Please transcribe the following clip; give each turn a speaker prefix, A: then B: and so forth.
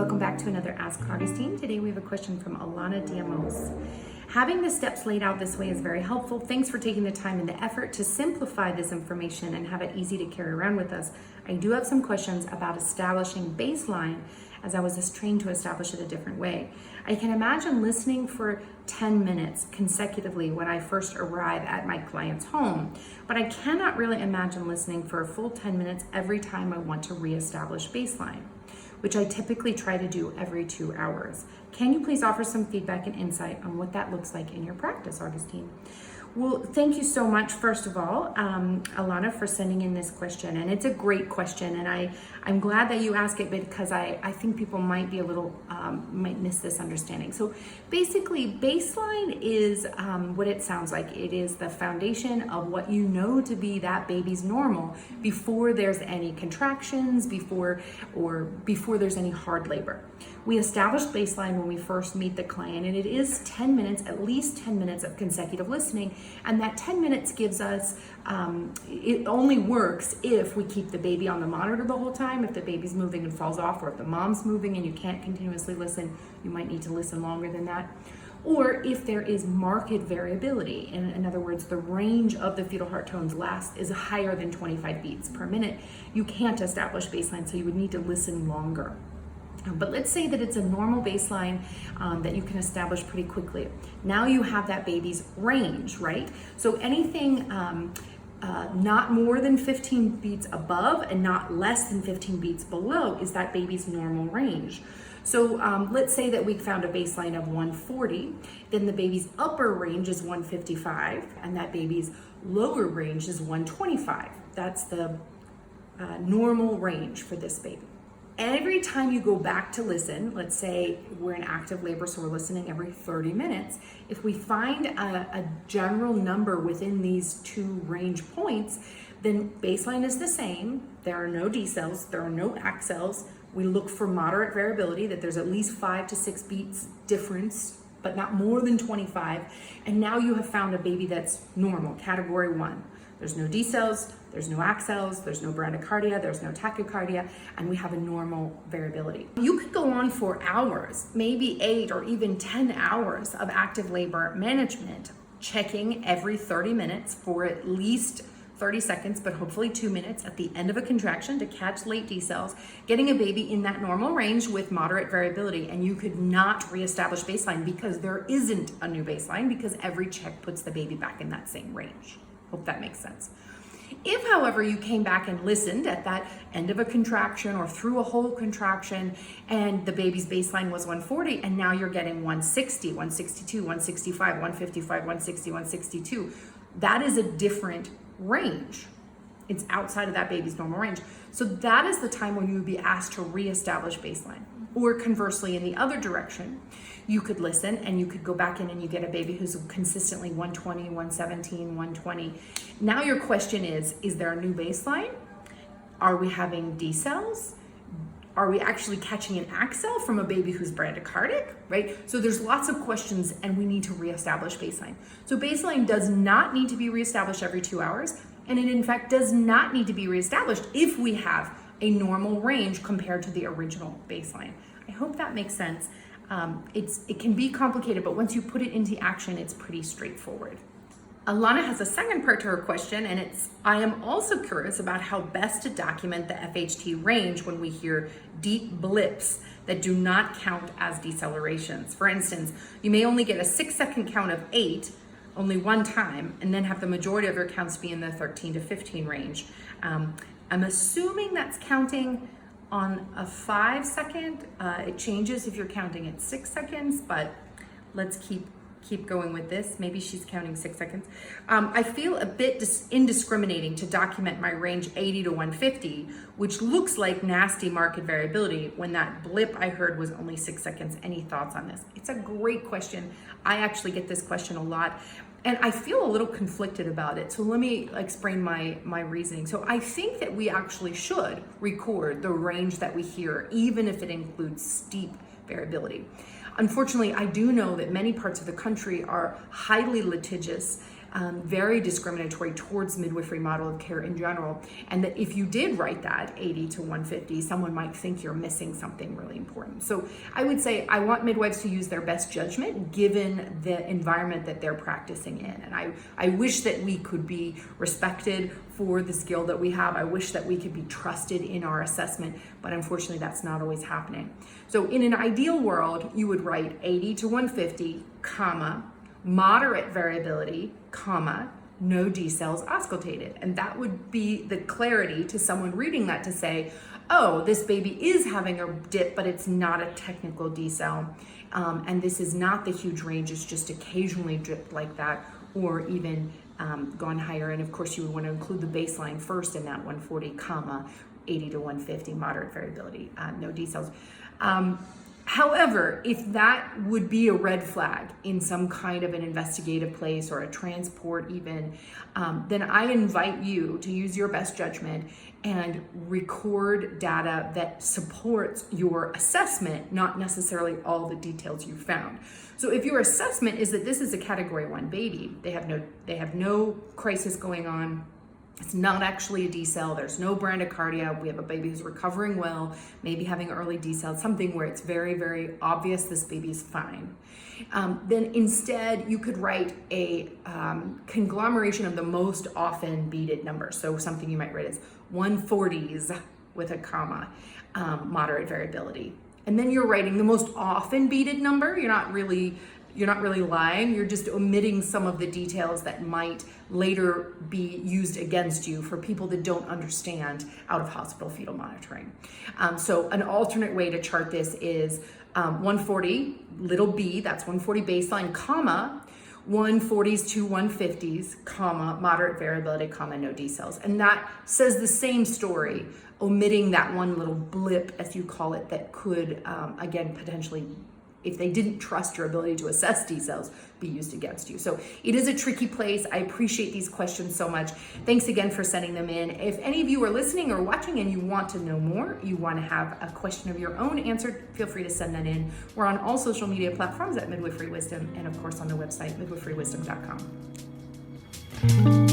A: welcome back to another Ask Augustine. Today we have a question from Alana Diamos. Having the steps laid out this way is very helpful. Thanks for taking the time and the effort to simplify this information and have it easy to carry around with us. I do have some questions about establishing baseline, as I was trained to establish it a different way. I can imagine listening for 10 minutes consecutively when I first arrive at my client's home, but I cannot really imagine listening for a full 10 minutes every time I want to reestablish baseline, which I typically try to do every 2 hours. Can you please offer some feedback and insight on what that looks like in your practice, Augustine? Well, thank you so much, first of all, Alana, for sending in this question. And it's a great question, and I'm glad that you ask it because I think people might be a little, might miss this understanding. So basically, baseline is what it sounds like. It is the foundation of what you know to be that baby's normal before there's any contractions, before there's any hard labor. We establish baseline when we first meet the client, and it is 10 minutes, at least 10 minutes of consecutive listening. And that 10 minutes gives us, it only works if we keep the baby on the monitor the whole time. If the baby's moving and falls off, or if the mom's moving and you can't continuously listen, you might need to listen longer than that. Or if there is marked variability, in other words, the range of the fetal heart tones is higher than 25 beats per minute, you can't establish baseline, so you would need to listen longer. But let's say that it's a normal baseline that you can establish pretty quickly. Now you have that baby's range, right? So anything not more than 15 beats above and not less than 15 beats below is that baby's normal range. So let's say that we found a baseline of 140, then the baby's upper range is 155, and that baby's lower range is 125. That's the normal range for this baby. Every time you go back to listen, let's say we're in active labor, so we're listening every 30 minutes, if we find a general number within these two range points, then baseline is the same. There are no decels, there are no accels. We look for moderate variability, that there's at least 5 to 6 beats difference, but not more than 25. And now you have found a baby that's normal, category 1. There's no decels, there's no accels, there's no bradycardia, there's no tachycardia, and we have a normal variability. You could go on for hours, maybe 8 or even 10 hours of active labor management, checking every 30 minutes for at least 30 seconds, but hopefully 2 minutes at the end of a contraction to catch late decels, getting a baby in that normal range with moderate variability, and you could not reestablish baseline because there isn't a new baseline, because every check puts the baby back in that same range. Hope that makes sense. If, however, you came back and listened at that end of a contraction or through a whole contraction and the baby's baseline was 140 and now you're getting 160, 162, 165, 155, 160, 162, that is a different range. It's outside of that baby's normal range. So that is the time when you would be asked to reestablish baseline. Or conversely, in the other direction, you could listen and you could go back in and you get a baby who's consistently 120, 117, 120. Now your question is there a new baseline? Are we having decels? Are we actually catching an accel from a baby who's bradycardic, right? So there's lots of questions and we need to reestablish baseline. So baseline does not need to be reestablished every 2 hours, and it in fact does not need to be reestablished if we have a normal range compared to the original baseline. I hope that makes sense. It can be complicated, but once you put it into action, it's pretty straightforward. Alana has a second part to her question, and I am also curious about how best to document the FHT range when we hear deep blips that do not count as decelerations. For instance, you may only get a 6-second count of 8 only one time, and then have the majority of your counts be in the 13 to 15 range. I'm assuming that's counting on a 5-second. It changes if you're counting at 6 seconds, but let's keep going with this. Maybe she's counting 6 seconds. I feel a bit indiscriminating to document my range 80 to 150, which looks like nasty market variability when that blip I heard was only 6 seconds. Any thoughts on this? It's a great question. I actually get this question a lot, and I feel a little conflicted about it. So let me explain my reasoning. So I think that we actually should record the range that we hear, even if it includes steep variability. Unfortunately, I do know that many parts of the country are highly litigious very discriminatory towards midwifery model of care in general. And that if you did write that 80 to 150, someone might think you're missing something really important. So I would say I want midwives to use their best judgment given the environment that they're practicing in. And I wish that we could be respected for the skill that we have. I wish that we could be trusted in our assessment, but unfortunately that's not always happening. So in an ideal world, you would write 80 to 150, comma, moderate variability, comma, no decels auscultated. And that would be the clarity to someone reading that to say, oh, this baby is having a dip, but it's not a technical decel. And this is not the huge range, it's just occasionally dripped like that, or even gone higher. And of course you would want to include the baseline first in that 140, comma, 80 to 150, moderate variability, no decels. However, if that would be a red flag in some kind of an investigative place or a transport even, then I invite you to use your best judgment and record data that supports your assessment, not necessarily all the details you found. So if your assessment is that this is a category 1 baby, they have no crisis going on, it's not actually a decel, there's no bradycardia, we have a baby who's recovering well, maybe having early decel, something where it's very, very obvious this baby is fine. Then instead you could write a conglomeration of the most often beaded numbers. So something you might write as 140s with a comma, moderate variability. And then you're writing the most often beaded number. You're not really lying, you're just omitting some of the details that might later be used against you for people that don't understand out of hospital fetal monitoring. So an alternate way to chart this is 140, little b, that's 140 baseline, comma, 140s to 150s, comma, moderate variability, comma, no decels. And that says the same story, omitting that one little blip, as you call it, that could, again, potentially, if they didn't trust your ability to assess decels, be used against you. So it is a tricky place. I appreciate these questions so much. Thanks again for sending them in. If any of you are listening or watching and you want to know more, you want to have a question of your own answered, feel free to send that in. We're on all social media platforms at Midwifery Wisdom, and of course on the website, midwiferywisdom.com.